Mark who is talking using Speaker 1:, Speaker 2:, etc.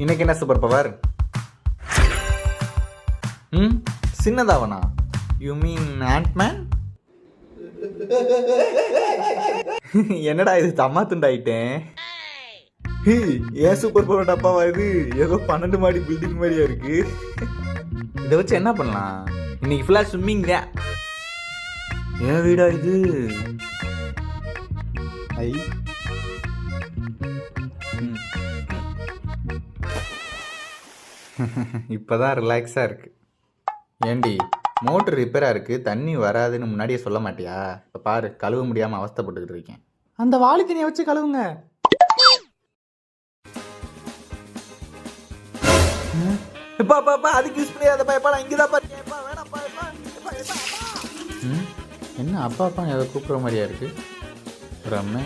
Speaker 1: இன்னைக்கு என்ன super power? சின்னதாவனா? You mean Ant Man? என்னடா இது தம்மா துண்டாயிட்டேன். ஏன் சூப்பர் பவர் டப்பாவா இது? ஏதோ 12 மாடி பில்டிங் மாதிரியா இருக்கு. இதை வச்சு என்ன பண்ணலாம்? இன்னைக்கு ஃபுல்லா ஸ்விம்மிங் தான். ஏன் வீடா இது? ஐ இப்போதான் ரிலாக்ஸாக இருக்கு. ஏண்டி மோட்ரு ரிப்பேராக இருக்குது, தண்ணி வராதுன்னு முன்னாடியே சொல்ல மாட்டியா? இப்போ பாரு, கழுவ முடியாமல் அவஸ்தைப்பட்டுக்கிட்டு இருக்கேன். அந்த வாளி தண்ணியை வச்சு கழுவுங்க. எப்பா அதுக்கு யூஸ் பண்ணியாதப்பா. எப்பா நான் இங்கே தான் பாருப்பா. வேணாப்பா. என்ன அப்பா ஏதோ கூப்பிட்ற மாதிரியா இருக்கு. ரம்மே